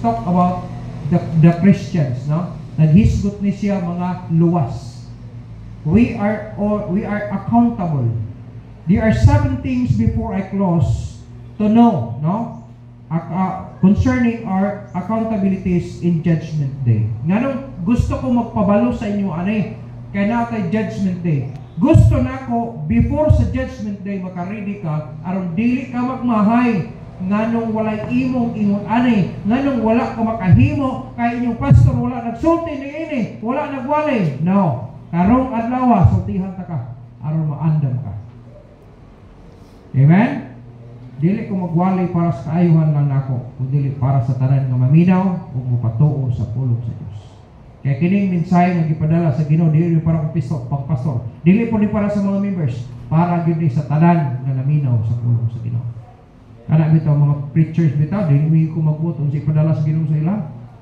talk about the Christians, no? Naghisgot ni siya mga luwas. We are accountable. There are 7 things before I close to know, no? Concerning our accountabilities in Judgment Day. Nganong gusto ko magpabalo sa inyo kaya natay Judgment Day. Gusto na ko before sa Judgment Day makaredy ka aron dili ka magmahay nganong walay imong ingon nganong wala ka makahimo kay inyong pastor wala nagsulti niini, wala nagwalay. No. Karong adlaw sultihan ta ka aron maandam ka. Amen. Dili ko magwalay para sa kaayuhan lang nako, kundi para sa tanan nga maminaw ug mopatuo sa pulong sa Dios. Kaya kining mensahe nga gipadala sa Ginoo dili para pang pastor, dili po ni para sa mga members, para gyud sa tanan nga naminaw sa pulong sa Ginoo. Kana bitaw mga preachers bitaw dili ko magbuot unsa ipadala sa Ginoo sa ila.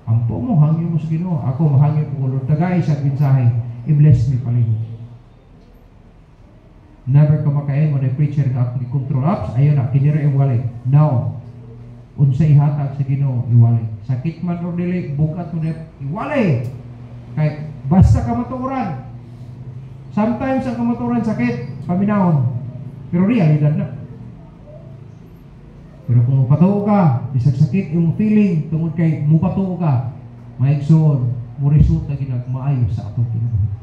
Ampo mo hangyo mo sa Ginoo, ako mahangyo ko Lord tagay sa mensahe, i-bless me palihog. Never ka makain mo na preacher nga akong i-control ups, ayun na, kinira iwalay. Now, unsa ihatag sa Ginoo iwalay. Sakit man o dili, bukat mo na iwalay. Kay basta ka matuoran. Sometimes ang kamatuoran sakit, paminahon. Pero realidad na. Pero kung mupatuo ka, bisag sakit yung feeling, tungod kay mupatuo ka, maigsoon, muresulta ginagmaayo sa atong kinabuhi.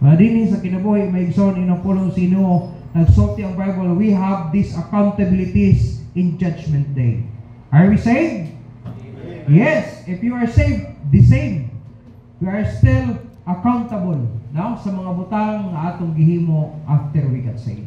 Madini sa kinabuhi, maigsoon inang pulong sino nagsulti ang Bible, we have these accountabilities in Judgment Day. Are we saved? Amen. Yes. If you are saved, the same. We are still accountable now sa mga butang na atong gihimo after we got saved.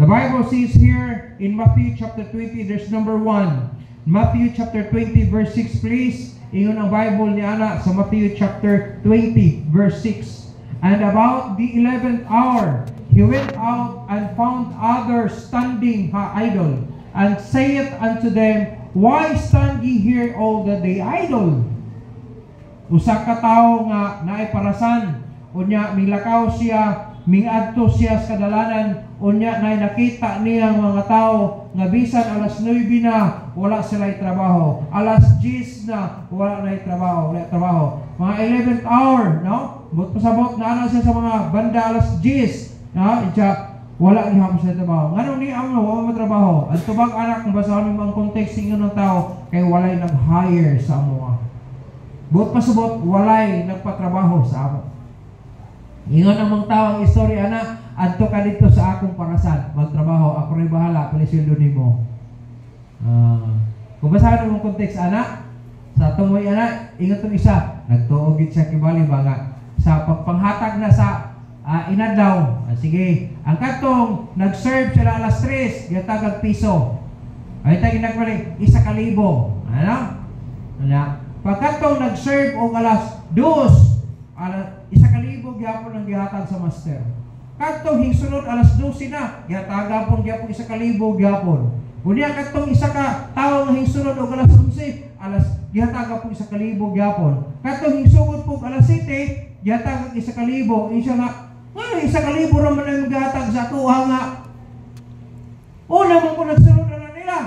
The Bible says here in Matthew chapter 20, there's number 1. Matthew chapter 20 verse 6, please. Ingon ang Bible ni Ana sa Matthew chapter 20 verse 6. And about the 11th hour, he went out and found others standing idle, and saith unto them, Why stand ye here all the day idle? Usa ka tawo nga naay parasan, unya milakaw siya, mingadto siya sa kadalanan, unya naay nakita niya mga tao nga bisan alas 9 na wala sila'y trabaho, alas 10 na wala na'y trabaho, mga 11th hour, no? But pasabot na siya sa mga banda alas 10, no? Wala ni hapon sa trabaho. Nganong ni amo wala matrabaho? At tubag anak kung basahin mo ang context ng tao kay walay nag-hire sa amo. But pasabot walay nagpatrabaho sa amo. Ingon ang mga tao ang istorya na adto ka dito sa akong parasan, magtrabaho, ako rin bahala, palisweldo nimo. Kung basahin mo ang context anak, sa tumoy anak, ingat ang isa, nagtuogit siya kibali ba sa pagpanghatag na sa inadlaw. Sige, ang katong nag-serve sila alas 3, gatagag piso. Ay tayo ginagmali, 1,000. Ano? Pagkatong nag-serve o alas 2, 1,000 gyapon ang gihatag sa master. Katong hingsunod alas 12 na, gihatagapon gyapon 1,000 gyapon. Unya katong isa ka tawo nga hingsunod og alas 11, gihatagapon 1,000 gyapon. Katong hingsugod po alas 7, gihatag 1,000. Insya nga, 1,000 ra man ang gihatag sa ako nga. Una man ko nagsunod na nila.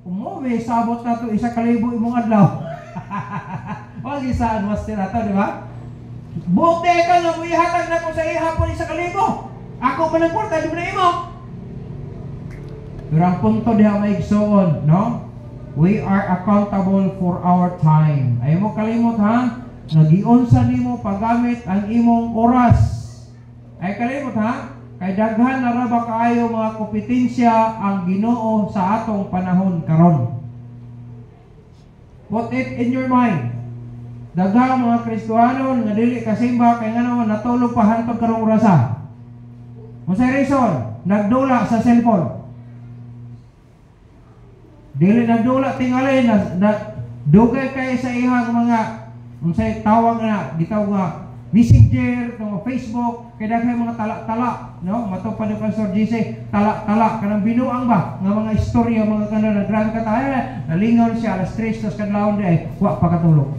Umuwi, sabot na to 1,000 imong adlaw. Wag isaan master ato, di ba? Buti ka nga mo ihatag na ko sa ihapon 1,000. Ako man ang porta, di mo na imo. Pero ang punto diha maigsoon, no? We are accountable for our time. Ay mo kalimot ha? Nagiunsa nimo paggamit ang imong oras. Ay kalimot ha? Kay daghan na ra ba kaayo mga kompetensya ang Ginoo sa atong panahon karon. Put it in your mind. Daghang mga Kristohanon nga dili kasimba kay ngano natulog pa hantod karong orasa. Unsay reason? Nagdula sa cellphone. Dili nagdula tingali na dugay kay sa ihang mga unsay tawag na gitaw nga Messenger, Facebook, kay daghay mga tala-tala, no? Matupad ni Pastor JC, tala-tala kanang binuang ba nga mga istorya mga kanang nagran katayan, nalingaw siya alas 3 tas kadlawon di ay wa pa katulog.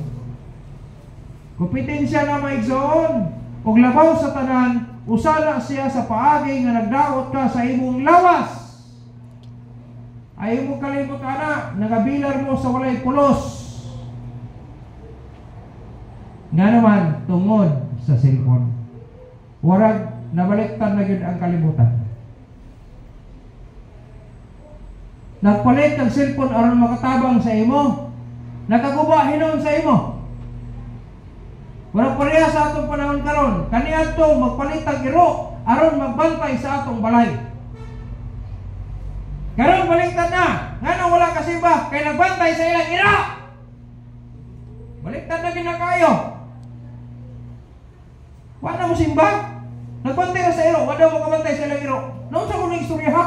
Kompetensya na maigsoon og labaw sa tanan, usala siya sa paagi nga nagdaot ka sa imong lawas. Ay mo kalimot ana, nagabilar mo sa walay pulos. Nga naman, tungod sa cellphone. Warag, nabaliktad na yun ang kalibutan. Nagpalit ang cellphone aron makatabang sa imo. Nakaguba hinon sa imo. Wala pareha sa atong panahon karon. Kaniadto magpalit ang iro aron magbantay sa atong balay. Karon baliktad na. Ngano wala kasimba kay nagbantay sa ilang iro. Baliktad na ginakayo. Wala mo simba. Nagbantay na sa iro, wala mo kabantay sa ilang iro. Noon sa kunang istorya ha.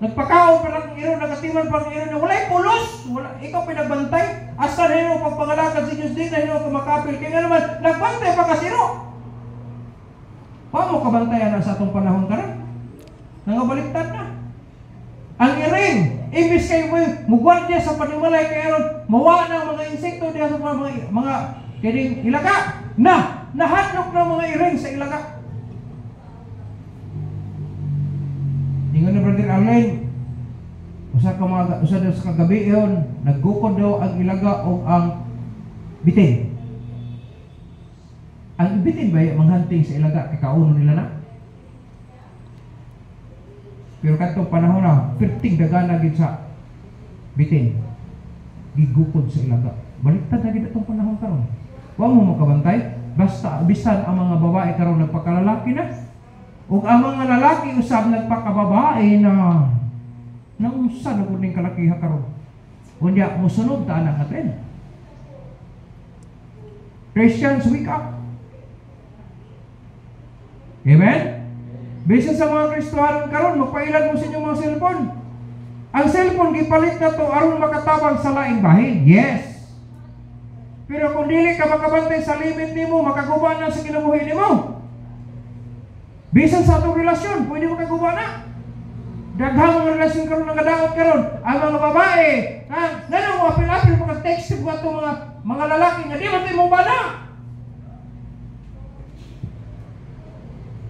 Nagpakaon pa ng iro, nagatiman pa ng iro na wala'y pulos. Ikaw pinagbantay. Asa na ino pagpangalakan si Diyos din na ino kumakapil. Kaya nga naman, nagbantay pa kasi iro. Paano kabantayan na sa atong panahon ka rin? Nangabaliktad na. Ang iring, imbis kayo mugward niya sa panimalay kaya ron, mawa ng mga insekto niya sa mga kining ilaga. Nahanok ng mga iring sa ilaga. Ingon na Brother Allen, usa sa kagabi yon, naggukod daw ang ilaga o ang bitin. Ang bitin ba yung manghunting sa ilaga, ikauno nila na? Pero katong panahon na, perting dagana gid sa bitin. Gigukod sa ilaga. Baliktad na gid itong panahon karon. Wa mo makabantay, basta bisan ang mga babae karon nagpakalalaki na. Ug ang mga lalaki usab nagpakababae na naunsa na kuning kalakiha karon. Unya mosunod ta anak natin. Christians, wake up. Amen? Bisan sa mga Kristohanon karon, magpailan mo sa inyong mga cellphone. Ang cellphone gipalit na to aron makatabang sa laing bahin. Yes. Pero kung dili ka makabantay sa limit nimo, makaguba na sa kinabuhi nimo. Bisan sa atong relasyon, pwede makaguba na. Daghang mga relasyon karon nagadaot karon. Ang mga babae, ngano mo apil-apil maka-text ko atong mga lalaki nga di man tayo mo bana.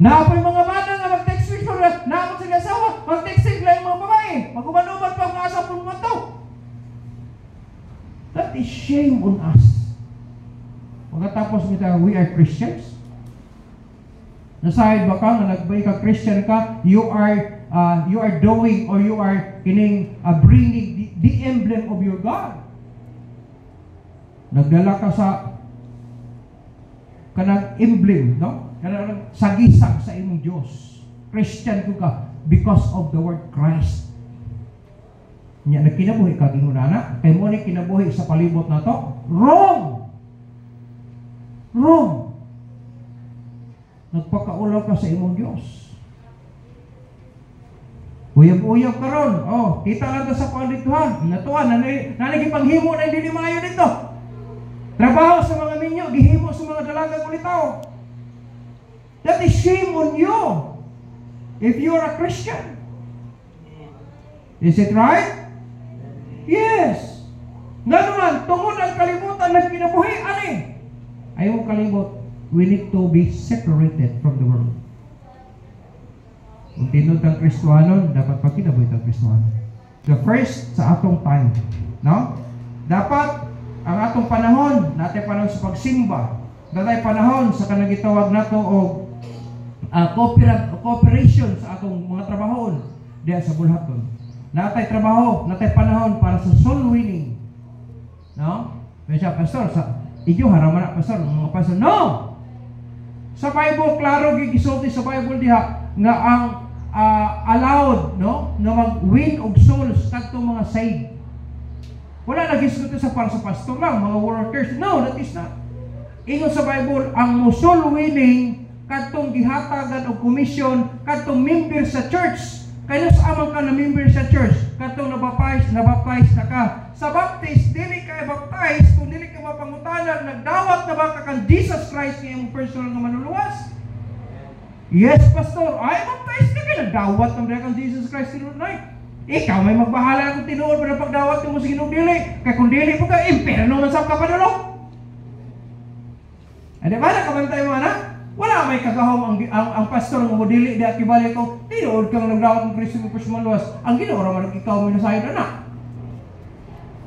Naapay mga bata nga mag-text ko naamot sila asawa, mag-text lang yung mga babae. Magumanuman pa ang asa pong mga tao. That is shame on us. Pagkatapos nito, we are Christians. Nasahid ba ka na nagbay ka Christian ka, you are doing or you are bringing the emblem of your God. Nagdala ka sa kanang emblem, no? Kanang sagisag sa imong Dios. Christian ko ka because of the word Christ. Nya nagkinabuhi ka ginunana, kay mo ni kinabuhi sa palibot na to. Wrong. Nagpakaulaw ka sa imong Diyos. Uyab-uyab ka ron. Oh, kita lang ta sa pandituhan. Natuan, nanagipanghimo na hindi maayo dito. Trabaho sa mga minyo, gihimo sa mga dalagang kulitaw. That is shame on you. If you are a Christian. Is it right? Yes. Nga naman, tungod ang kalibutan na kinabuhi, ani? Ayaw kalimot. We need to be separated from the world. Kung tinod ang Kristohanon, dapat pagkinabuhi ang Kristohanon. The first sa atong time. No? Dapat ang atong panahon, natin panahon sa pagsimba, natay panahon sa kanagitawag nato o cooperation sa atong mga trabahon diya sa bulhaton. Natay trabaho, natay panahon para sa soul winning. No? Kaya pastor, iyo haraman na pastor, mga pastor, no! Sa Bible, klaro gigisulti sa Bible diha nga ang allowed, no, na mag-win og souls kadtong mga saved. Wala na gisguto sa para sa pastor lang, mga workers. No, that is not. Ingon sa Bible, ang soul winning kadtong gihatagan og commission kadtong member sa church. Kaya sa amang ka na member sa church, kadtong nabaptize na ka. Sa baptist, dili ka baptize kung dili ka mapangutanan, nagdawat na ba ka kang Jesus Christ nga yung personal nga manuluwas? Yes, pastor. Ay, baptize ka, nagdawat na ba kang Jesus Christ tinunay? Ikaw may magbahala kung tinuod pa na pagdawat mo sa ginong dili. Kaya kung dili po ka, imperno man sa kapanalo. Ano ba, nakabantay mo na? Wala may kagahom ang pastor ng modili di at kibalik ko, tinuod kang nagdawat ng Kristo ng personal luwas. Ang ginawa man ikaw may nasayod na.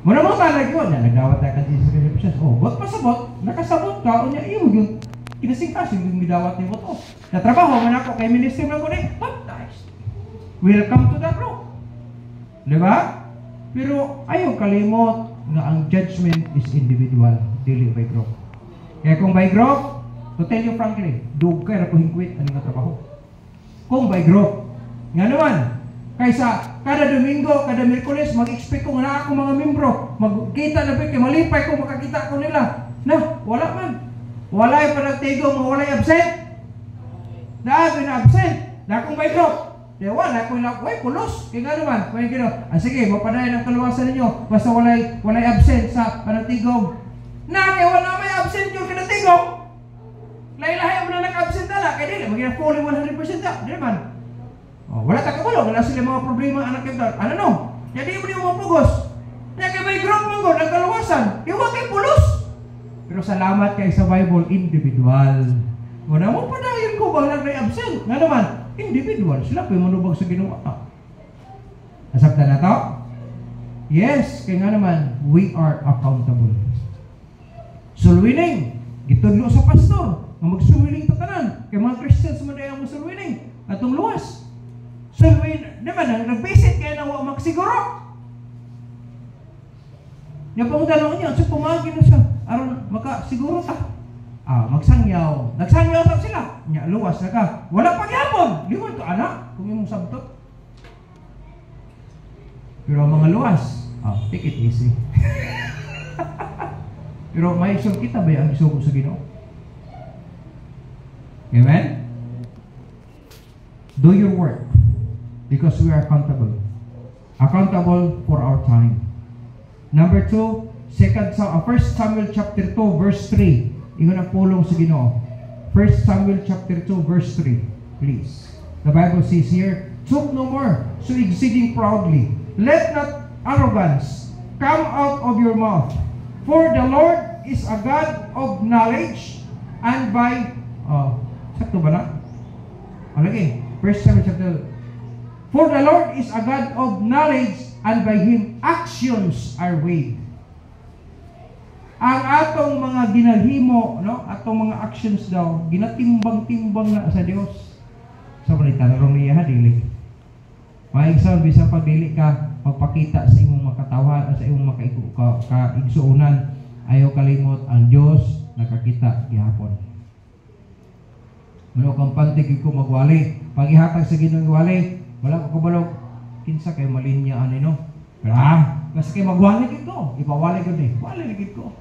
Muna mo talag yun, nagdawat tayo ka Jesus Christ. Oh, bot pasabot, nakasabot ka, o niya, iyo, yung kinasing-kasing yung midawat ni Boto. Sa trabaho, man ako, kay ministry mo ko na, baptized. Welcome to the group. Diba? Pero ayaw kalimot na ang judgment is individual, dili by group. Kaya kung by group, to tell you frankly, dug kayo na ko hingkwit ang nga trabaho. Kung by group, nga naman, kaysa kada Domingo, kada Miyerkules, mag-expect ko na ako mga membro, magkita na kay malipay kung makakita ko nila. Na, wala man. Wala yung panagtigo, wala yung absent. Dahil na absent, na akong by group. Kaya wala, kung way pulos. Kaya nga naman, kung yung gano'n, sige, mapadayan ang kaluwasan ninyo, basta walay absent sa panagtigong. Na, kaya wala may absent yung kinatigong. Lahi-lahi mo na naka-absent na, kaya dili, magiging fully 100% na, di naman. Oh, wala takabalo, wala sila mga problema anak ito. Ano no? Kaya di mo niyo mapugos. Kaya kaya may group mo ang kaluwasan. Kaya huwag kayo pulos. Pero salamat kay sa Bible, individual. Wala mo padayon ko, bang nag-absent. Nga naman, individual. Sila po yung manubag sa ginawa. Nasabta na to? Yes, kaya nga naman, we are accountable. Sulwining, gitudlo sa pastor, na magsulwining tatanan. Kaya mga Christians mo na yung magsulwining. Atong luwas. Sulwining, naman, nag-visit kaya na wamak siguro. Yung pangtanong niya, so pumagin na siya. Aron, maka-siguro ta. Magsangyaw. Nagsangyaw sa sila. Nya, luwas na ka. Wala pagyapon. Limon to, anak. Kung yung sabtot. Pero ang mga luwas, take it easy. Pero may isang kita ba ang isugo sa Ginoo? Amen? Do your work. Because we are accountable. Accountable for our time. Number 2, 1 Samuel chapter 2 verse 3. Ingon ang pulong sa Ginoo. 1 Samuel chapter 2 verse 3. Please. The Bible says here, "Talk no more, so exceeding proudly. Let not arrogance come out of your mouth. For the Lord is a God of knowledge, and by..." Sakto ba na? Lagi. 1 Samuel chapter 2. "For the Lord is a God of knowledge, and by Him actions are weighed." Ang atong mga ginahimo, no? Atong mga actions daw, ginatimbang-timbang na sa Dios. Sa balita na ron niya, dili. Maigsaw, bisang pagdili ka, magpakita sa imong makatawan, sa imong kaigsuunan, ayaw kalimot ang Dios nakakita gihapon. Mano kang pantig ko magwali, paghihatag sa Ginoo wali, wala ko kabalog, kinsa kay malinya ani no? Pero basta kay magwali gid ko, ipawali gid ni, wali gid ko.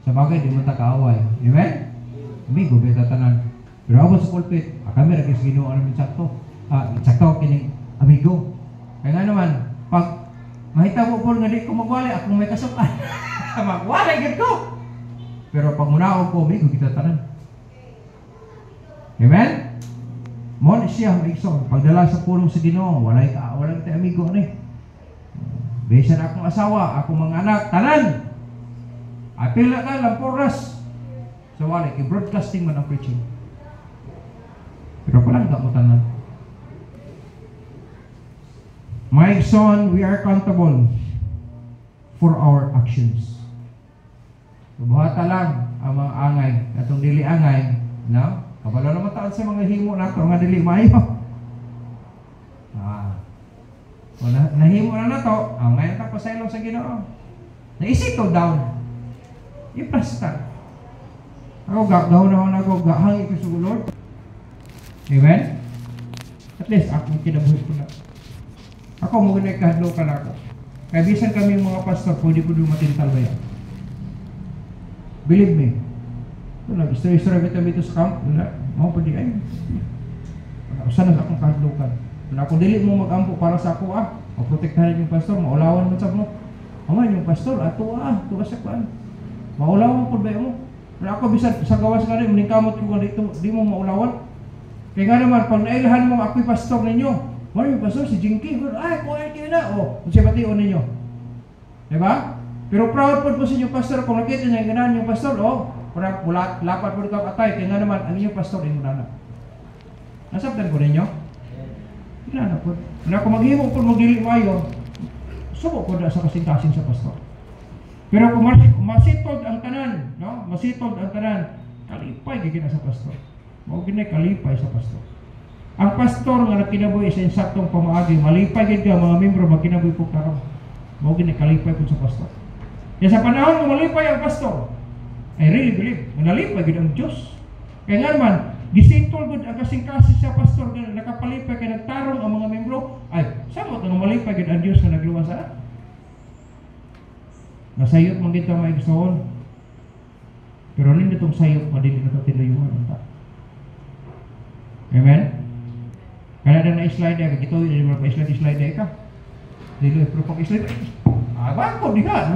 Sa bagay di mo ta kaaway, amen? Amigo beta tanan. Pero ako sa pulpit, kami ra kay Ginoo ano min sakto. Sakto kining amigo. Kaya nga naman, pag mahitabo ko nga di ko magwali, akong may kasukan. Magwali gid ko. Pero pag munaog ko, amigo kita tanan. Amen? Mo ni siya maigsoon, pagdala sa pulong sa Ginoo, walay tayo amigo ni. Bisan akong asawa, akong mga anak, tanan. Apila ka lang poras. So wala, i-broadcasting man ang preaching. Pero palang ka mo tanan. My son, we are accountable for our actions. Buhata lang ang mga angay, atong dili angay, no? Kabalo naman taon sa mga himo nato nga dili maayo. Nahimo na nato, ngayon ta pasaylo sa Ginoo. Naisip to down. Iplasta. Ako gahon-hon ako, gahangi ko sa Lord. Amen? At least ako kinabuhi ko na. Ako mo ganay kahadlokan ako. Kaya bisan kami mga pastor, pwede po doon matintal ba yan? Believe me. Ito lang, istorya kita dito sa camp. Wala, mga pwede kayo. Usan na akong kahadlokan. Wala akong dili mo mag-ampo para sa ako maprotektahan yung pastor, maulawan mo sa mo. Amay yung pastor, tuwa sa kuan. Maulawan po ba mo? Wala ako bisan sa gawas ka rin, maningkamot ko dito, di mo maulawan. Kaya nga naman, pag nailahan mo ako'y pastor ninyo, wala yung pastor, si Jinky, ay, kuha kayo na, kung siya bation ninyo. Diba? Pero proud po sa inyong pastor, kung nakita niya yung ganahan yung pastor, wala, lapat po ka atay, kaya nga naman, ang inyong pastor, yung nana. Nasabtan ko ninyo? Wala na po. Wala ko maghimo po, magdili mayo, subo ko na sa kasing-kasing sa pastor. Pero kung masitod ang tanan, no? Masitod ang tanan, kalipay gid sa pastor. Mao gini kalipay sa pastor. Ang pastor nga nakinabuhi sa insaktong pamaagi, malipay gid ka mga membro magkinabuhi po karon. Mao gini kalipay po sa pastor. Ya sa panahon nga malipay ang pastor, I really believe nga nalipay gid ang Dios. Kaya nga naman, gisitol gud ang kasing-kasing sa pastor nga nakapalipay kay nagtarong ang mga membro, ay samot nga malipay gid ang Dios nga nagluwas sa. Nasayot man kita maigsoon. Pero nin itong sayot pa din ito tinuyuan unta. Amen? Kaya na slide ka, gito yun, pa slide ka. Dilo, pero pag-slide, bako di ka,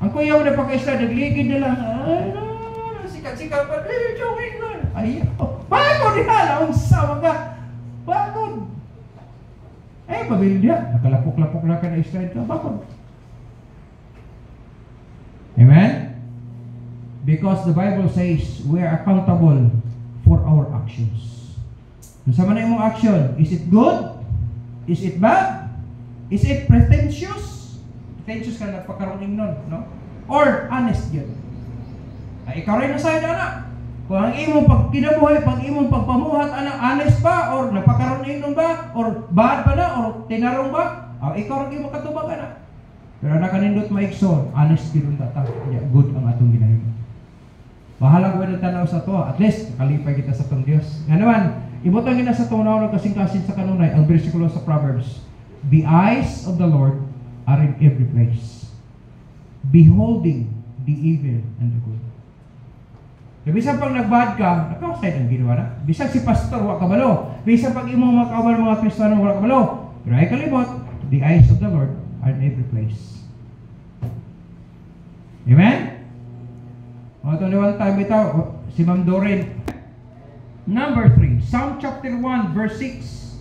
ang kuyaw na pag-slide, nagligid na lang, ay, sikat-sikat pa, joking na, ay, bako di ka, naunsa, bako. Pabili dia, nakalapok-lapok na ka na slide ka, bako. Amen? Because the Bible says we are accountable for our actions. Kung sama na imong action, is it good? Is it bad? Is it pretentious? Pretentious ka nagpakaroon nun, no? Or honest yun? Ay, ikaw rin na sa'yo, anak. Kung ang imong pagkinabuhay, pag imong pagpamuhat, anak, honest ba? Or napakaroon nun ba? Or bad ba na? Or tinarong ba? Ikaw rin imong katubag, anak. Pero nakanindot maikson, honest ginoon tata. Good ang atong ginahimo. Bahala ko na tanaw sa to. At least kalipay kita sa tong Dios. Nga naman, ibutang gina sa tunaw ng kasing-kasing sa kanunay ang bersikulo sa Proverbs. The eyes of the Lord are in every place, beholding the evil and the good. Bisan pag nagbad ka, nakaside ang ginawa na. Bisan si pastor, wala kabalo. Bisan pag imong makawal mga Kristiyano, wala kabalo. Pero ay kalimot, the eyes of the Lord are in every place. Amen? O ito niwang time ito, si Ma'am Doreen. Number 3, Psalm chapter 1, verse 6.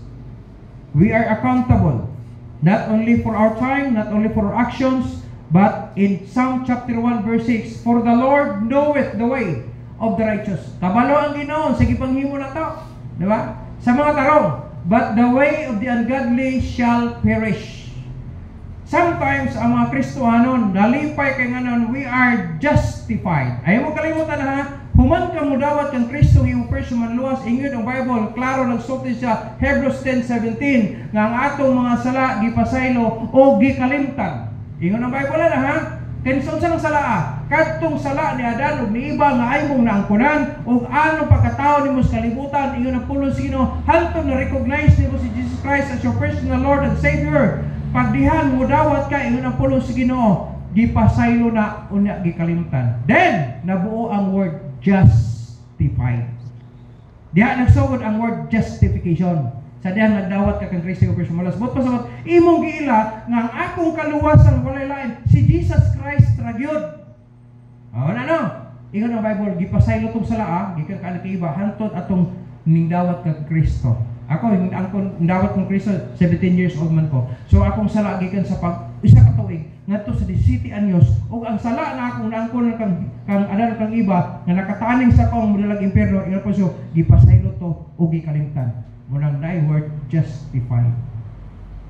We are accountable, not only for our time, not only for our actions, but in Psalm chapter 1, verse 6, for the Lord knoweth the way of the righteous. Kabalo ang Ginoon, sige panghimo na to. Diba? Sa mga tarong, but the way of the ungodly shall perish. Sometimes, ang mga Kristohanon, nalipay kay nganon, we are justified. Ayaw mo kalimutan ha, human ka mo dawat kang Kristo, yung person manluwas, ingyon ang Bible, klaro nagsulti sa Hebrews 10:17, nga ang atong mga sala, gipasaylo, o gikalimtan. Ingyon ang Bible na ha, kaya sa sala, katong sala ni Adan, o ni iba nga ay mong naangkunan, o ano pagkatao ni mo sa kalibutan, ingyon ang pulo sino, hantong na-recognize ni mo si Jesus Christ as your personal Lord and Savior. Pagdihan mo dawat ka, ingon ang pulo sa Ginoo, gipasaylo na unya gikalimtan. Then nabuo ang word justified. Diha nagsugod ang word justification. Sa diha nagdawat ka kang Kristo o Kristo malas. But pasabot imong giila nga ang akong kaluwasan walay lain si Jesus Christ ra gyud. No. Ingon ang Bible, gipasaylo tong sala, gikan ka iba hantod atong ningdawat kang Kristo. Ako, ang dawat kong Kristo, 17 years old man ko. So, akong sala gikan sa isa ka tuig, ngadto sa 17 anyos, o ang sala na akong naangkon kang adan kang iba, nga nakataning sa kong mudalag impierno, ina po so, gipasaylo to, o gikalimtan. Munang na word, justified.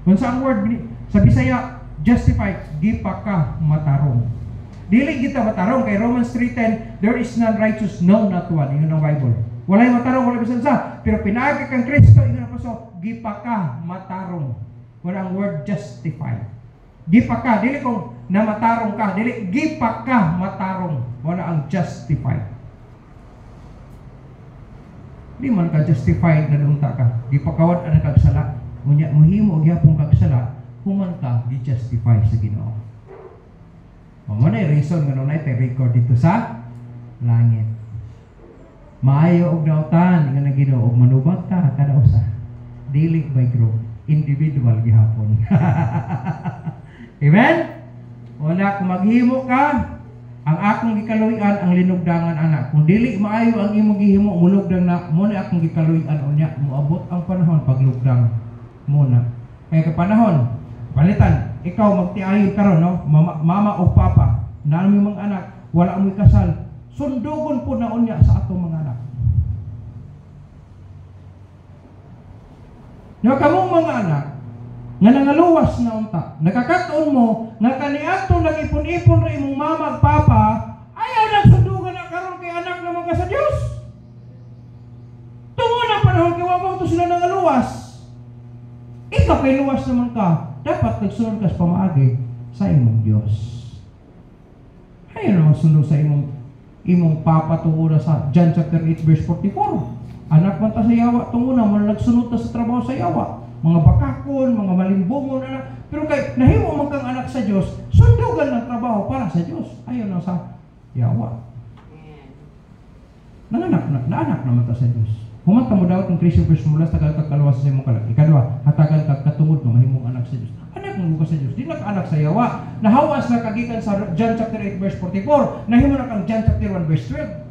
Kung sa ang word, sa Bisaya, justified, gipaka matarong. Dili kita matarong, kay Romans 3:10, there is none righteous, no, not one. Yun ang Bible. Walay matarong, walay bisan sa. Pero pinaagi kang Kristo, ina po so, gipaka matarong. Wala ang word justified. Gipaka, dili kung namatarong ka, dili gipaka matarong. Wala ang justified. Di man ka justified na dunta ka. Gipakawad ang kagsala. Munya muhimo gyapon kagsala, human ka gi-justify sa Ginoo. Mo na reason nga nay record dito sa langit. Maayo og nautan nga Ginoo og manubag ta kada usa. Dili by group, individual gihapon. Amen? Wala kung maghimo ka, ang akong gikaluyan ang linugdangan anak. Kung dili maayo ang imong gihimo, mulugdang na mo na akong gikaluyan unya, moabot ang panahon paglugdang muna. Kaya ka panahon, palitan, ikaw magtiayon karon no, mama o papa, nami mga anak, wala mo'y kasal. Sundugon po na unya sa atong mga anak. No, kamong mga anak, nga nangaluwas na unta. Nakakataon mo nga kaniadto nag-ipon-ipon ra imong mama ug papa, ayaw nagsundugan na karon kay anak naman ka sa Dios. Tungo na panahon kay wa mo to sila nangaluwas. Ikaw kay luwas naman ka, dapat nagsunod ka sa pamaagi sa imong Dios. Ayaw naman sunod sa imong papa tungod sa John chapter 8 verse 44. Anak man ta sa yawa tungod na man nagsunod ta sa trabaho sa yawa. Mga bakakon, mga malimbungon anak. Pero kay nahimo man kang anak sa Dios, sundugan ng trabaho para sa Dios. Ayaw na sa yawa. Naanak naman ta sa Dios. Humanta mo daw itong Christian verse mula sa kalawas sa imong kalag. Ikadwa, hatagan ka katungod nga mahimong anak sa Dios. Anak mo ka sa Dios. Di na ka anak sa yawa. Nahawas na kagikan sa John chapter 8 verse 44. Nahimo na kang John chapter 1 verse 12.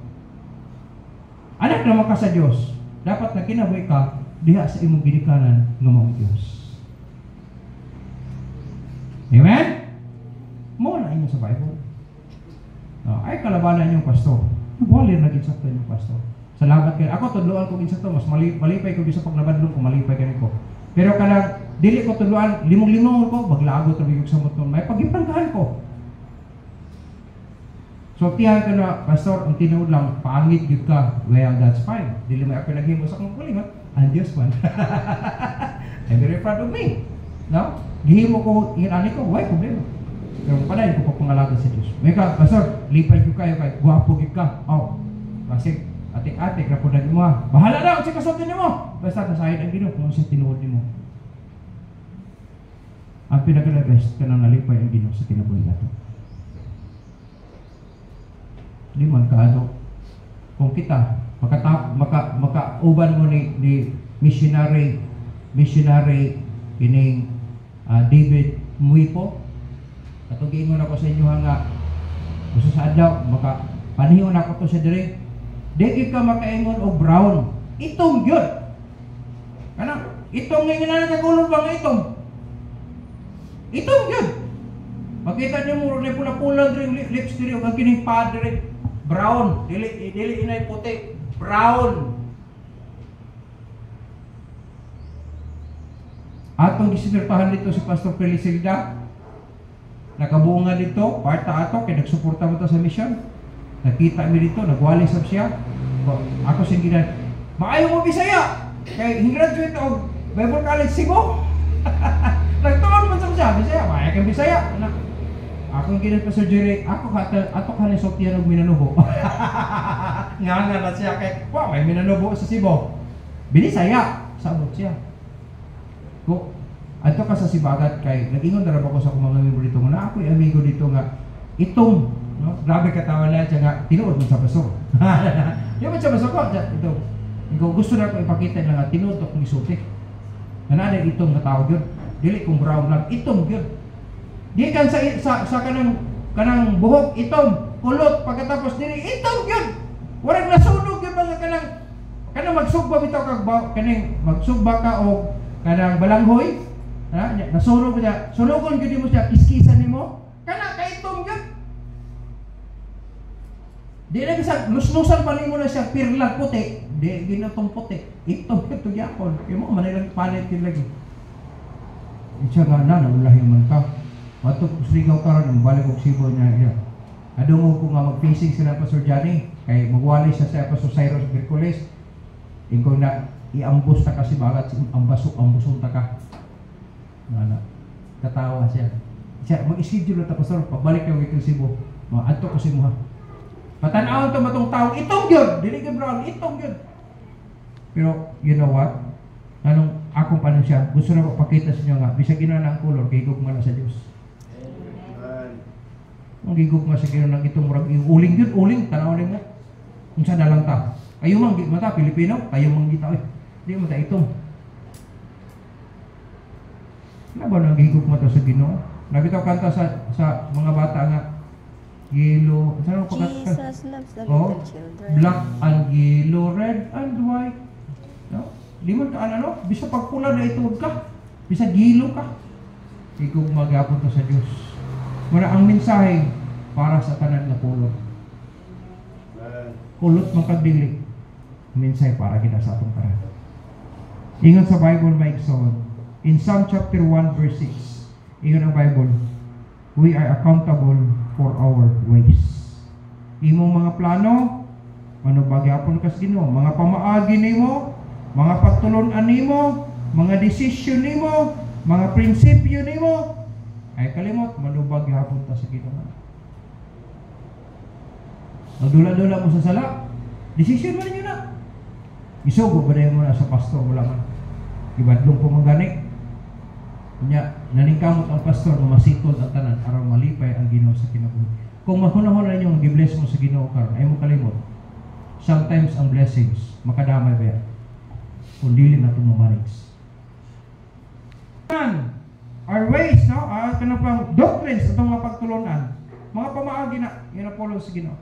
Anak naman ka sa Dios. Dapat na kinabuhi ka diha sa imong ginikanan ng mga Diyos. Amen? Mo na inyo sa Bible. Ay kalabanan yung pastor. Nagwali na ginsakto yung pastor. Salamat kayo. Ako tudluan ko ginsakto. Mas malipay ko bisa pag nabadlong ko, malipay ka ko. Pero kanang dili ko tudluan, limong-limong ko, maglago tabigog sa moton. May pagipangkahan ko. So, tiyan ka na, pastor, ang tinuod lang, pangit yun ka. Well, that's fine. Dili may ako naghimo sa kong kuling, ang Diyos man. I'm very proud of me. No? Gihimo ko, inani ko, why problema? Pero palayan ko pa pangalaga sa Diyos. May ka, pastor, lipay ko kayo kay, guwapo gid ka. Oh, kasi, atik-atik, rapunan mo ha. Bahala na, kasi kasotin mo. Basta, nasahid ang Ginoo kung siya tinuod mo. Ang pinag-best ka nang nalipay ang Ginoo sa kinabuhi natin. Di man kaano kung kita makauban mo ni missionary kining David Muipo atong giingon ako sa inyo nga usa sa adlaw panihon ako to sa dire di ka makaingon og brown itong gyud kana itong nga inana kagulong ba nga itong gyud makita niyo mo rin pula-pula dire lips dire ug kining padre brown, dili inay puti, brown. Atong gisinirtahan dito si Pastor Felisilda. Nakabunga dito, parta ato kay nagsuporta mo ta sa mission. Nakita mi dito, nagwali sab siya. Ako sing ginan, maayo mo Bisaya. Kay graduate og Bible College Cebu. Nagtuon man sa Bisaya, maayo kay Bisaya. Akong ginag pa surgery, ato ka ni Sofia og minanubo. Nga na siya kay, wow, may minanubo sa Cebu. Binisaya, sabot siya. Ko, ato ka sa Sibagat kay, nag-ingon na ko sa mga member dito na ako'y amigo dito nga, itong, no? Grabe katawan na siya nga, tinuod mo sa baso. Yung ba sa baso ko, ito. Gusto na ko ipakita na nga, tinuod ko ni Sotik. Nananay itong natawag yun. Dili kong brown lang, itong yun. Di kan sa kanang buhok itom, kulot pagkatapos diri itom gyud. Warag nasunog gyud mga kanang magsugba bitaw kag kaning magsugba ka og kanang balanghoy. Ha? Nasunog biya. Sunugon gyud mo siya kiskisan nimo. Kana kay itom gyud. Di na bisag luslusan pa nimo na siya pirla puti. Di ginatong puti. Itom gyud to gyapon. Kay mo man ilang palit gyud lagi. Itsa gana na ulahin man ka. Wato ko sigaw karon ang balik og Cebu niya. Adungo ko nga mag-facing sila pa Sir Johnny kay magwali siya sa Pastor Cyrus Hercules. Ingko na iambus ta kasi bagat ambuson ta ka. Ngana. Katawa siya. Siya mag-schedule ta Pastor pagbalik kay kay Cebu. Maadto ko si mo ha. Patan-aw to matong tawo itong gyud, dili gyud brown, itong gyud. Pero you know what? Anong akong paano siya, gusto na pakita sa inyo nga, bisag ina na ang color, kay gugma na sa Diyos. Ang gigugma sa kino ng itong murag uling yun, uling, tanaw mo. Kung saan na lang ta. Kayo mang mata, Pilipino, kayo mang gita, hindi mo ta itong. Ano ba nang gigugma ta sa Ginoo? Nabitaw kanta sa mga bata nga, yellow, saan ako pagkata? Jesus loves the little children. Black and yellow, red and white. No? Di man ka ano, bisa pagpula na ituod ka, bisa gilo ka. Ikaw magapon to sa Diyos. Muna ang mensahe para sa tanan na kulot. Kulot makagdili. Mensahe para kita sa atong tanan. Ingat sa Bible, Mike Son, In Psalm chapter 1 verse 6, ingon ang Bible, we are accountable for our ways. Imong mga plano, manubagyapon ka sa Ginoo, mga pamaagi nimo, mga pagtulon-an nimo, mga desisyon nimo, mga prinsipyo nimo, ay kalimot, manubagyapon ta sa Ginoo. Nagdula-dula mo sa sala, desisyon mo ninyo na. Isugo ba mo na sa pastor, wala man. Ibadlong po maganik. Kanya, naningkamot ang pastor na masitod ang tanan aron malipay ang Ginoo sa kinabuhi. Kung mahunahon ninyo ang gibless mo sa Ginoo karon, ay mo kalimot. Sometimes ang blessings makadamay ba yan? Kung dili na ito mamanage. Our ways, no? Kanapang doctrines itong mga pagtulunan. Mga pamaagi na, yun ang follow sa Ginoo.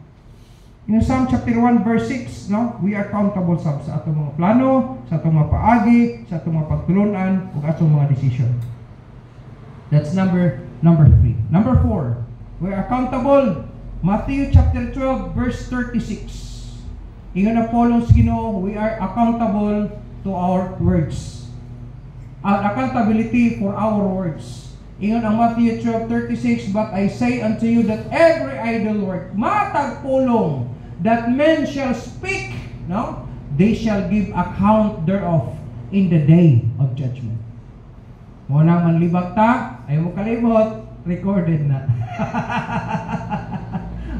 In Psalm chapter 1 verse 6, no? We are accountable sa atong mga plano, sa atong mga paagi, sa atong mga pagtulunan, ug atong mga decision. That's number 3. Number 4, we are accountable. Matthew chapter 12 verse 36. Ingon na follow sa Ginoo, we are accountable to our words. Accountability for our words. Ingon ang Matthew 12:36, but I say unto you that every idle word, matag pulong, that men shall speak, no? They shall give account thereof in the day of judgment. Muna man libag ta, ay mo kalimot, recorded na.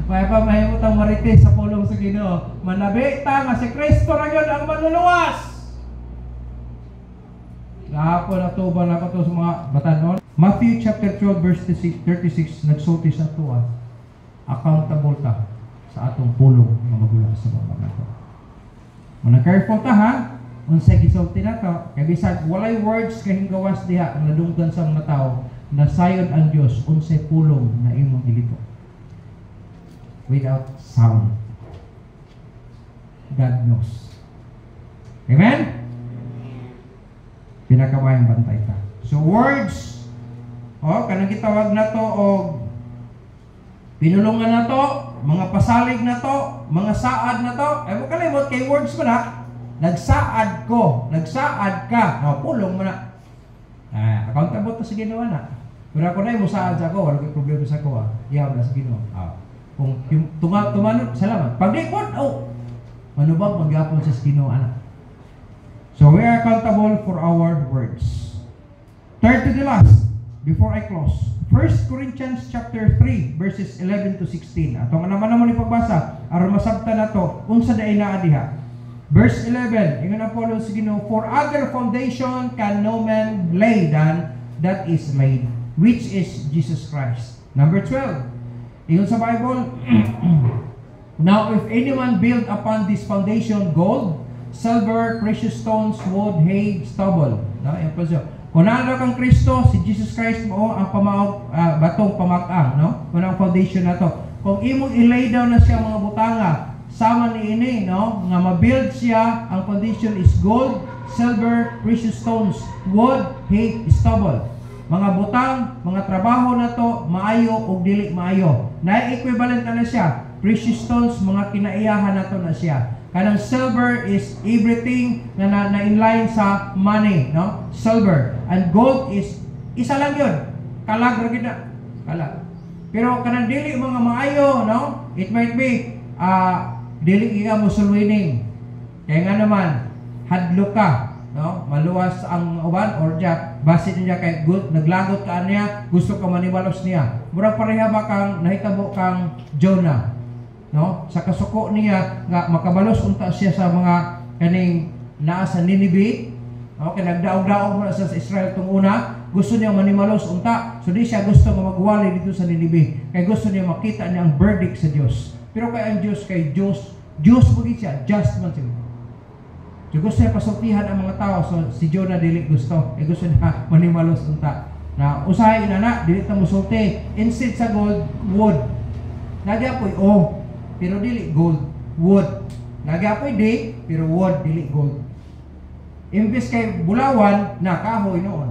May pa mahimot ang marites sa pulong sa Ginoo. Manabi ta nga si Kristo ra gyud ang manluluwas. Gahapon natuban na ko to sa mga batanon. Matthew chapter 12 verse 36 nagsulti sa tuwa. Accountable ta sa atong pulong nga magula sa mga nato. Muna careful ta ha. Unsay gisulti nato, kay bisag walay words kay gawas diha ang nadunggan sa mga tawo, nasayod ang Dios unsay pulong na imong gilibot. Without sound. God knows. Amen? Pinakamayang bantay ta. So words, kanang gitawag na to o pinulungan na to, mga pasalig na to, mga saad na to, ay mo kalimot kay words mo na, nagsaad ka, pulong mo na. Accountable to sa Ginoo na. Pero ako na mo saad sa ako, wala kay problema sa ako, iyaw na sa Ginoo. Kung tumanod, salamat. Pag di po, manubag, magyapon sa Ginoo anak. So we are accountable for our words. Third to the last, before I close, 1 Corinthians chapter 3 verses 11 to 16. Atong naman ni pagbasa aron masabtan nato unsa daay naa diha. Verse 11, ingon ang follow sa Ginoo, for other foundation can no man lay than that is laid, which is Jesus Christ. Number 12. Ingon sa Bible, now if anyone build upon this foundation gold, silver, precious stones, wood, hay, stubble. No, yan po siya. Kung nalo kang Kristo, si Jesus Christ mo ang batong pamakang, no? Kunang foundation na to. Kung imong ilay down na siya mga butanga, sama ni ini, no? Nga ma-build siya, ang foundation is gold, silver, precious stones, wood, hay, stubble. Mga butang, mga trabaho na to, maayo o dili maayo. Na-equivalent na siya. Precious stones, mga kinaiyahan na to na siya. Kanang silver is everything na inline sa money, no? Silver. And gold is isa lang yun. Kalag ra gid na. Kalag. Pero kanang dili mga maayo, no? It might be dili iya mo sulwining. Kaya nga naman hadlo ka, no? Maluwas ang uban or jack, base niya kay good, naglagot ka niya, gusto ka manibalos niya. Murag pareha ba kang nahitabo kang Jonah? No, sa kasuko niya nga makabalos unta siya sa mga kaning naa sa Nineveh. Okay, nagdaog-daog mo na sa Israel tung una, gusto niya manimalos unta, so di siya gusto nga magwali dito sa Nineveh. Kay gusto niya makita niya ang verdict sa Dios. Pero kay ang Dios kay Dios bugit siya, just man siya. So gusto niya pasultihan ang mga tao, so si Jonah dili gusto. Kay gusto niya manimalos unta. Na usahay na dili ta musulti. Instead sa gold, wood. Nagyapoy pero dili gold, wood. Nagyapoy di, pero wood, dili gold. Imbis kay bulawan, na kahoy noon.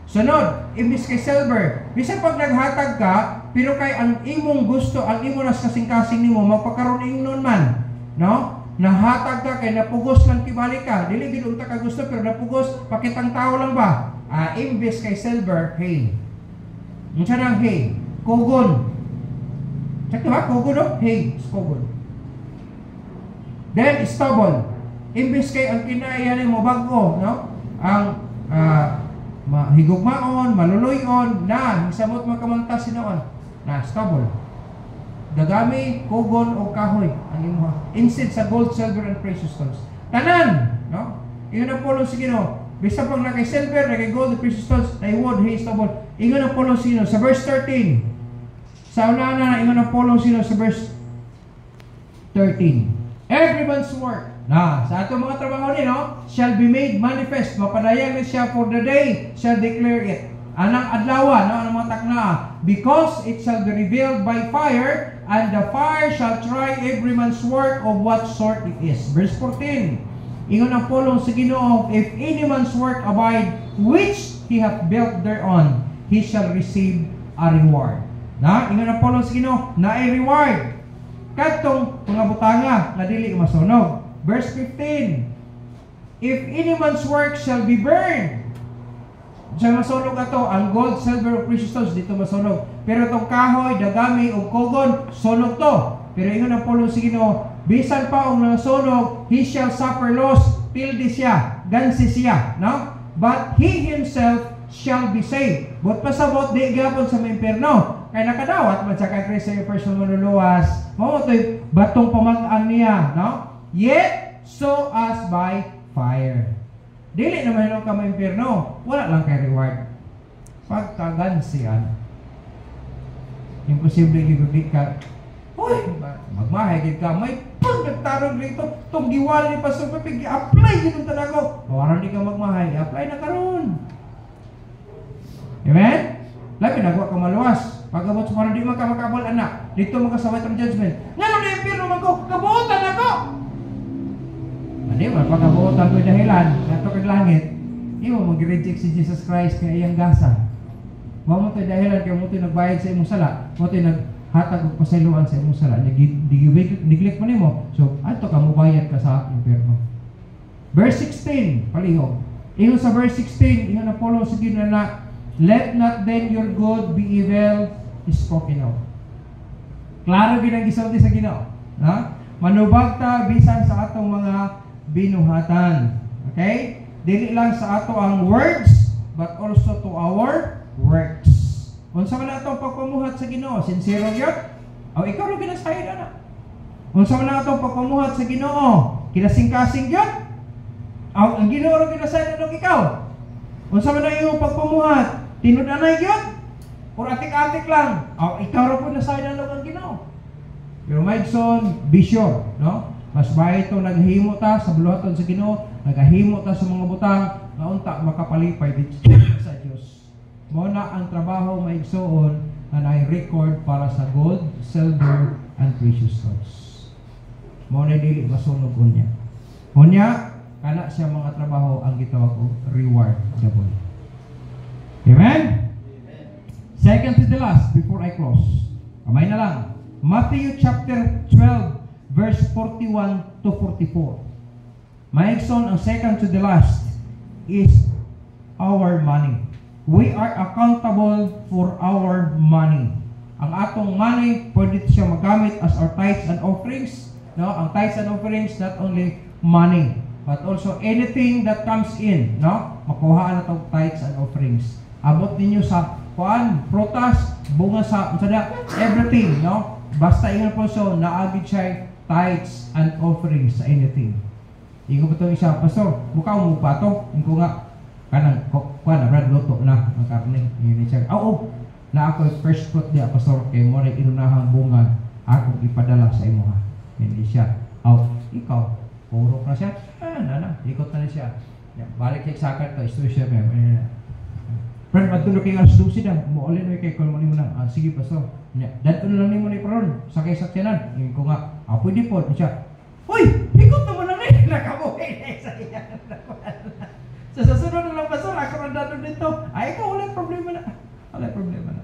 Sunod, imbis kay silver. Bisan pag naghatag ka, pero kay ang imong gusto, ang imo nas kasing-kasing nimo, magpakaroon ingnon man. No? Nahatag ka kay napugos lang tibali ka. Dili gid unta ka gusto, pero napugos, pakitang tao lang ba? imbes kay silver, hay. Unsa nang hay? Kogon. Sakto ba? Kogon no? Hay, kogon. Then stubble. Imbes kay ang kinaiyan mo bago, no? Ang higugmaon, maluluyon, na hisamot makamantas sinoon. Na stubble. Dagami, kogon o kahoy ang imuha. Instead sa gold, silver, and precious stones. Tanan, no? Ingon ang polo si Ginoo. Bisa pag nakay silver, nakay gold, precious stones, nakay wood, hay, stubble. Ingon ang polo si Ginoo sa verse 13. Sa una na ingon ang polo si Ginoo sa verse 13. Every man's work. Na, sa atong mga trabaho ni, no, shall be made manifest. Mapadayag na siya for the day shall declare it. Anang adlaw, no, anong mga takna. Because it shall be revealed by fire, and the fire shall try every man's work of what sort it is. Verse 14. Ingon ang pulong sa Ginoo, if any man's work abide, which he hath built thereon, he shall receive a reward. Na, ingon ang pulong sa Ginoo, na a reward. Katong mga butanga na dili masunog. Verse 15. If any man's work shall be burned, siya masunog ato, ang gold, silver, precious stones dito masunog. Pero itong kahoy, dagami o kogon, sunog to. Pero ingon ang pulong sa Ginoo, bisan pa ang nasunog, he shall suffer loss, pildi siya, gansi siya, no? But he himself shall be saved. But pasabot di gapon sa impierno. Kaya nakadawat man sa kay Kristo yung person manuluwas. Mao to'y batong pamag-an niya, no? Yet so as by fire. Dili naman yung kamay impierno, wala lang kay reward. Pagkagansian. Imposible gigugit ka. Hoy, magmahay gid ka, may pagtarong dito, tong giwala ni Pastor Pepe, i-apply gid ang tanago. Wala di ka magmahay, i-apply na karon. Amen? Labi nagwa ka maluwas. Pagabot sa mga di makabal anak, dito makasaway ang judgment. Ngano na impierno man ko, kabuotan ako. Hindi man, pagkabuotan ko'y dahilan, nato kag langit, iyo mag-reject si Jesus Christ kaya iyang gasa. Mo to'y dahilan kaya mo to'y nagbayad sa imong sala, mo to'y naghatag og pasayloan sa imong sala, neglect mo nimo. So, ato ka mubayad ka sa impierno. Verse 16, palihog. Ingon sa verse 16, ingon na Paulo sa Ginoo na, let not then your good be evil spoken of. Klaro ginang-gisulti sa Ginoo. Ha? Manubag ta bisan sa atong mga binuhatan. Okay? Dili lang sa ato ang words, but also to our works. Unsa man atong pagpamuhat sa Ginoo? Sincero gyud? O ikaw ro ginasayod ana. Unsa man atong pagpamuhat sa Ginoo? Kinasing-kasing gyud? O ang Ginoo ro ginasayod ano ikaw? Unsa man ang iyong pagpamuhat? Tinud-anay gyud? Or atik-atik lang? O ikaw ro po nasayod ano ang Ginoo? Pero Maigson, be sure, no? Mas bahay ito naghimo ta sa buluhaton sa Ginoo, naghimo ta sa mga butang, na unta makapalipay dito sa Dios. Mao na ang trabaho maigsoon na nai-record para sa gold, silver, and precious stones. Mao na dili masunog unya. Unya kana siya mga trabaho ang gitawag og reward double. Amen. Second to the last before I close. Kamay na lang. Matthew chapter 12 verse 41 to 44. Maigsoon ang second to the last is our money. We are accountable for our money. Ang atong money, pwede siya magamit as our tithes and offerings. No, ang tithes and offerings, not only money, but also anything that comes in. No, makuhaan na itong tithes and offerings. Abot ninyo sa kuan, prutas, bunga sa everything. No, basta ingon po so, naagid siya tithes and offerings sa anything. Ingo pa itong isa, Pastor, mukha mo pa ito. Ingo nga, kanang, kuha na, brad, luto na ang karne. Ingo siya, oo, na ako first fruit niya, Pastor, kay mo na inunahang bunga, akong ipadala sa imo ha. Hindi siya, ikaw, puro na siya, ikot na siya. Balik siya sa akin, ito siya, friend, matulog kayo alas 12 na, muulin mo kay kung mo na, sige, Pastor, dato na lang ni mo ni Paron, sakay sakyanan, ingo nga, pwede po, siya, hoy, ikot naman na rin, nakabuhay na sa iya. Sa susunod na lang, Pastor, ako na dato dito. Ay, ikaw, walang problema na. Walang problema na.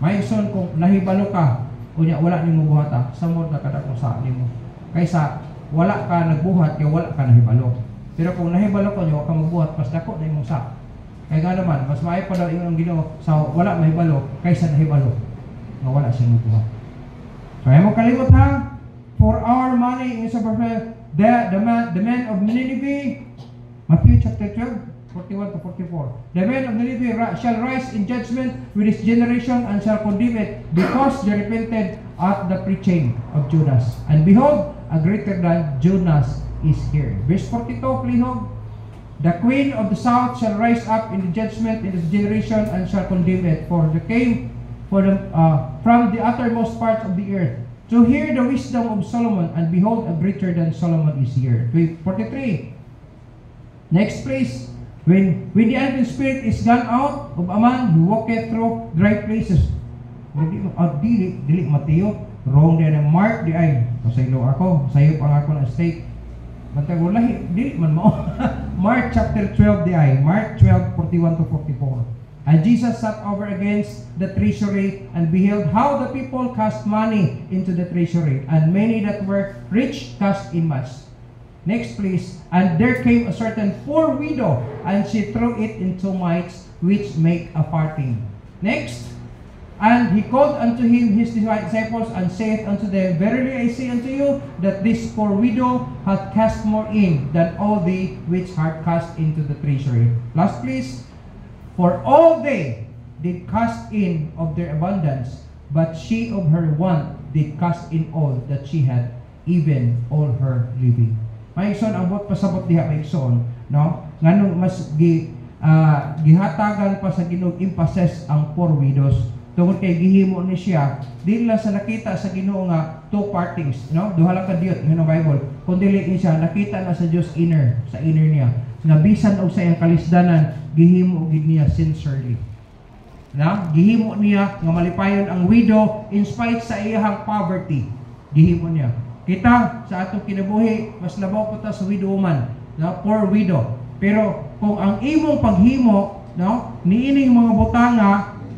May son, kung nahibalo ka, kunya, wala ni mo buhat sa mo na kada kung saan mo. Kaysa, wala ka nagbuhat, kaya wala ka nahibalo. Pero kung nahibalo ko nyo, ka magbuhat, mas dako na imong sak. Kaya nga naman, mas maayo pa daw yung Ginoo sa wala mahibalo kaysa nahibalo na wala siyang magbuhat. So ayaw mo kalimot ha, for our money, in sa the men of Nineveh, Matthew chapter 12, 41 to 44. The men of Nineveh shall rise in judgment with this generation and shall condemn it, because they repented at the preaching of Jonas. And behold, a greater than Jonas is here. Verse 42, Plihog. The queen of the south shall rise up in the judgment in this generation and shall condemn it, for they came from the uttermost parts of the earth to hear the wisdom of Solomon, and behold, a greater than Solomon is here. 43. Next place. When the unclean spirit is gone out of a man, he walketh through dry places. Dili Mateo, wrong din ang Mark di ay. Pasaylo ako, sayo pang ako ng steak. Matag walahi, dili man mo. Mark chapter 12 di ay. Mark 12, 41 to 44. And Jesus sat over against the treasury, and beheld how the people cast money into the treasury, and many that were rich cast in much. Next please. And there came a certain poor widow, and she threw it into mites, which make a parting. Next. And he called unto him his disciples, and saith unto them, Verily I say unto you, that this poor widow hath cast more in than all they which are cast into the treasury. Last please. For all they did cast in of their abundance, but she of her want did cast in all that she had, even all her living. Maigsoon, ang bot pasabot diha, maigsoon, no? Nganong mas gihatagan pa sa Ginoo emphasis ang poor widows. Tungod kay gihimo ni siya, di lang sa nakita sa Ginoo nga two partings, no? Duha lang ka diyot ng Bible. Kundi ni siya nakita na sa Dios sa inner niya. Nga bisan og sa iyang kalisdanan, gihimo gid niya sincerely. Na gihimo niya nga malipayon ang widow in spite sa iyang poverty. Gihimo niya. Kita sa atong kinabuhi, mas labaw pa ta sa widow man, na poor widow. Pero kung ang imong paghimo, no, niining mga butanga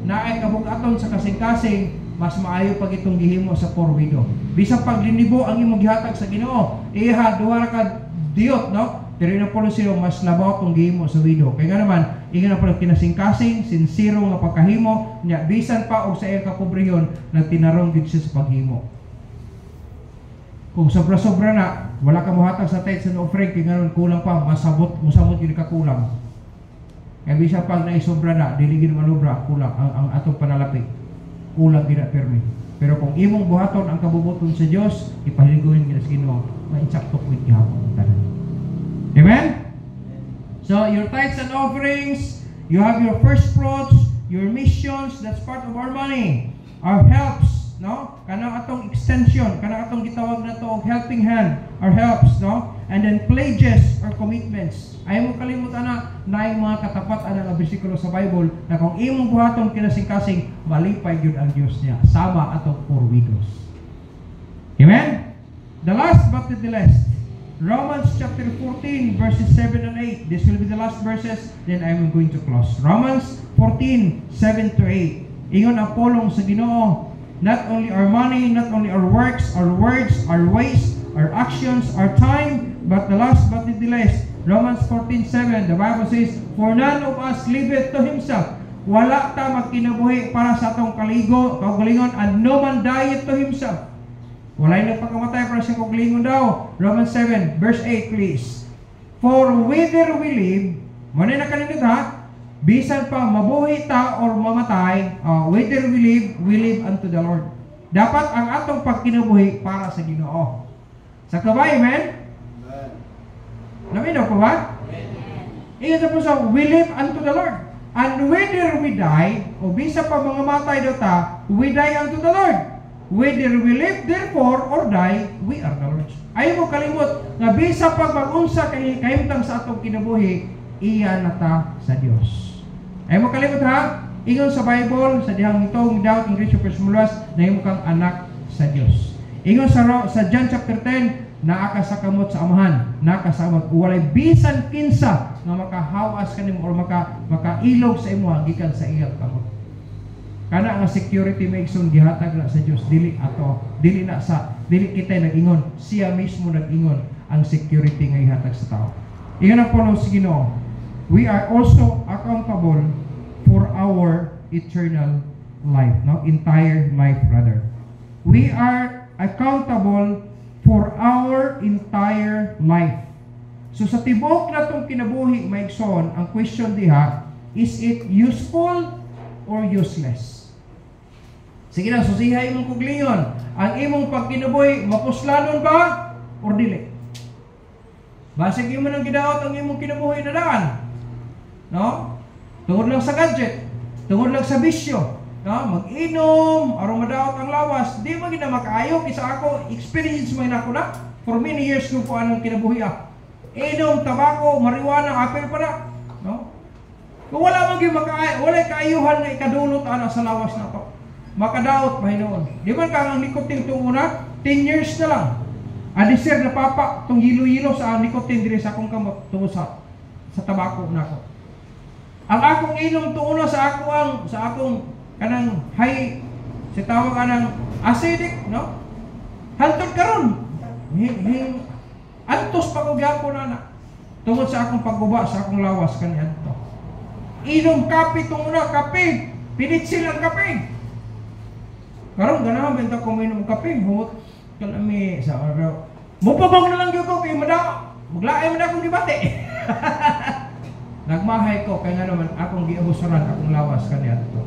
na ay kabug-aton sa kasing-kasing, mas maayo pag itong gihimo sa poor widow. Bisang paglinibo ang imong gihatag sa Ginoo, iha duha ka diyot, no? Pero na po siya mas labaw kung gihimo sa widow. Kaya nga naman, ingon na pala kinasing-kasing, sincero nga pagkahimo, niya bisan pa og sa iyang kapobrehon na tinarong gid siya sa paghimo. Kung sobra-sobra na, wala ka mohatag sa tithes and offering, kaya nga kulang pa, masabot yun ka kulang. Kaya bisan pag naisobra na, diligin manubra, kulang ang atong panalapit. Kulang gina permi. Pero kung imong buhaton ang kabubuton sa Dios, ipahiliguin gina sa Ginoo, ma-insaktok with gihapon tanan. Amen? So, your tithes and offerings, you have your first fruits, your missions, that's part of our money. Our helps, no? Kanang atong extension, kanang atong gitawag na to og helping hand, our helps, no? And then pledges or commitments. Ayaw mo kalimutan na yung mga katapatan ng bersikulo sa Bible na kung imong buhaton kinasing-kasing, malipay yun ang Diyos niya. Sama atong poor widows. Amen? The last but the least, Romans chapter 14 verses 7 and 8. This will be the last verses, then I'm going to close. Romans 14, 7 to 8. Ingon ang pulong sa Ginoo, not only our money, not only our works, our words, our ways, our actions, our time, but the last but the least. Romans 14:7, the Bible says, for none of us liveth to himself. Wala ta magkinabuhi para sa atong kaugalingon, and no man dieth to himself. Walay na pagkamatay para sa kaugalingon daw. Romans 7, verse 8, please. For whether we live, muna na kaninit ha, bisan pa mabuhi ta or mamatay, whether we live unto the Lord. Dapat ang atong pagkinabuhi para sa Ginoo. Sa kabay, amen? Naminaw ko ba? Ingat sa puso, we live unto the Lord. And whether we die, o bisa pa mga matay daw ta, we die unto the Lord. Whether we live therefore or die, we are the Lord's. Ayaw mo kalimot, na bisa pag mag-unsa kahimtang sa atong kinabuhi, iya na ta sa Dios. Ayaw mo kalimot ha? Ingon sa Bible, sa dihang itong doubt, English Persmuluas, na imo kang anak sa Dios. Ingon sa John chapter 10, naakasakamot sa amahan, nakasamot walay bisan kinsa nga makahawas kanimo or makailog sa imo gikan sa iyang kamot. Kana nga security maigsoon gihatag na sa Dios, dili kita nag-ingon, siya mismo nag-ingon ang security nga ihatag sa tao. Iyon ang puno sa Ginoo. We are also accountable for our eternal life, no? Entire life, rather. We are accountable for our entire life. So sa tibok na itong kinabuhi, maigsoon, ang question diha, is it useful or useless? Sige na, susihay mong kuglingon. Ang imong pagkinabuhi, mapuslanon ba or dili? Basig imo nang gidaot ang imong kinabuhi na daan. No? Tungod lang sa gadget, tungod lang sa bisyo, no? Mag-inom, aron madaot ang lawas, di mo gina makaayo isa ako experience mo na ako na for many years ko po anong kinabuhi ah. Inom, tabako, marijuana, apel pa na, no? Kung wala man gyud makaayo, wala kaayuhan nga ikadulot ana sa lawas na to. Makadaot pa hinoon. Di man ka ang nicotine tong una, 10 years na lang. Adisir na papa tong hilo-hilo sa nicotine diri sa akong kamot tungod sa tabako nako. Ang akong inom tuuna sa akong kanang high si tawag anang acidic, no? Hantod karon. Antos pa ko gyapon ana. Tungod sa akong pagguba sa akong lawas kaniadto. Inom kape tuuna, kape. Pinitsil ang kape. Karon ganahan benta ko minom kape, humot kanami sa araw. Mupabog na lang gyud ko kay maglaay man akong gibati. Nagmahay ko kay nga naman akong giabusuran akong lawas kaniadto.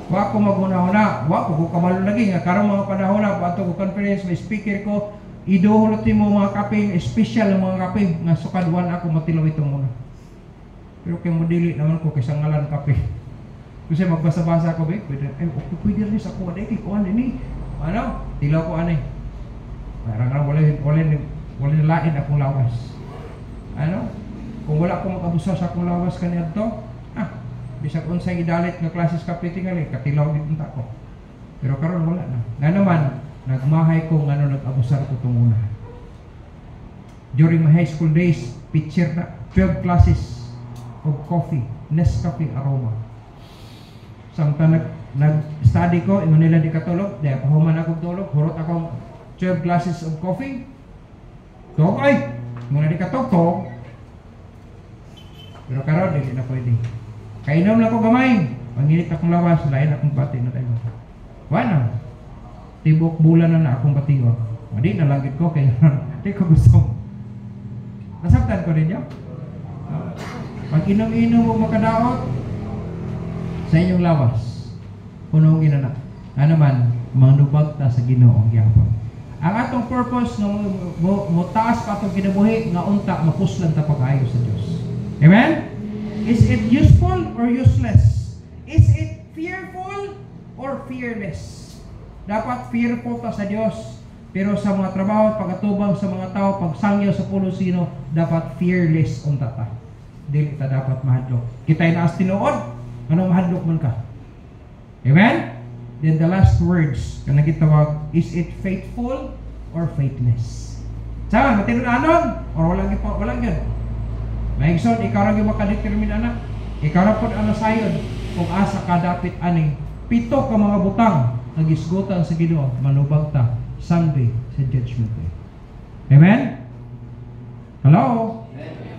Wa ko maghuna-huna, wa ko kabalo lagi nga karon mga panahon na ato ko conference may speaker ko iduhulot mo mga kape, special ang mga kape nga sukadwan ako matilaw itong muna. Pero kay modili naman ko kay sangalan kape. Kasi magbasa-basa ako ba, pwede rin sa kuha dahil kuha din ano, tilaw ko anay. Parang wala nilain akong lawas. Ano? Kung wala akong makabusa sa akong lawas kaniya to, bisag unsay idalit nga klases kape tingali, katilaw din ta ko. Pero karon wala na. Nga naman, nagmahay ko ngano nag-abusar ko itong una. During my high school days, picture na 12 classes of coffee, Nescafe aroma. Samtang nag-study ko, imo nila di katulog, dahil pahuman akong tulog, hurot akong 12 glasses of coffee. Tog ay! Muna di katog-tog. Pero karon di na pwede. Kainom lang ko gamay. Panginit akong lawas, lain akong bati na tayo. Wala. Tibok bulan na akong batigo. Madi na langit ko, kaya di ko gusto. Nasabtan ko rin yun. Pag inom-inom mo makadaot, sa inyong lawas, punong ginana. Ano man, manubag ta sa Ginoo ang gyapon. Ang atong purpose nga mo taas pa atong kinabuhi nga unta mapuslan ta pag-ayo sa Dios. Amen? Is it useful or useless? Is it fearful or fearless? Dapat fearful ta sa Dios, pero sa mga trabaho at pag-atubang sa mga tao, pagsangyaw sa pulo sino, dapat fearless unta ta. Dili ta dapat mahadlok. Kita'y naas tinuod, anong mahadlok man ka. Amen? Then the last words, kanang gitawag, is it faithful or faithless? Saan? Matinunanon? Or walang yan? Maigson, ikaw rin yung makadetermine anak. Ikaw rin po ang nasayod kung asa ka dapit aning 7 ka mga butang nagisgutan sa Ginoo, manubag ta someday sa judgment day. Amen? Hello?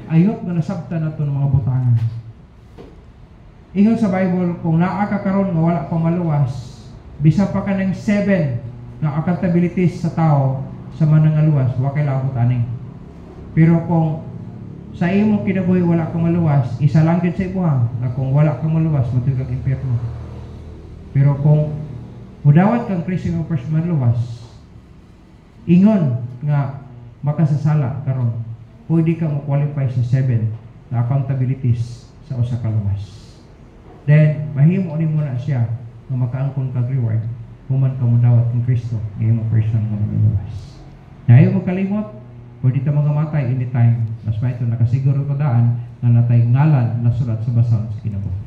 Ayot na nasabtan na ito ng mga butangan. Ingon sa Bible, kung naakakaroon nga wala pang maluwas, bisa pa ka ng 7 na accountabilities sa tao sa manangaluwas, wa kay labot aning. Pero kung sa imong kinabuhi wala kang maluwas, isa lang gid sa ibuhang na kung wala kang maluwas, matugag kang impyerno. Pero kung mudawat kang Kristo nga first maluwas, ingon nga makasasala karon, pwede kang mo-qualify sa 7 na accountabilities sa usa ka luwas. Then, mahimo ni mo na siya na makaangkon kag reward human ka mo dawat ng Kristo ngayong person nga magaluwas. Ayaw mo kalimot, pwede ta mga matay anytime. Mas may ito nakasiguro ko daan na natay ngalan na sulat sa basahon sa kinabuhi.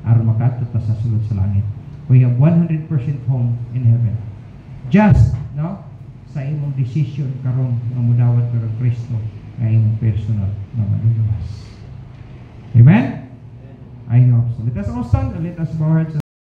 Aron makaadto ta sa sulod sa langit. We have 100% home in heaven. Just, no? Sa imong decision karon nga mo dawat ng Kristo nga imong personal na magaluwas. Amen? I hope so. Let us all stand and let us bow our heads.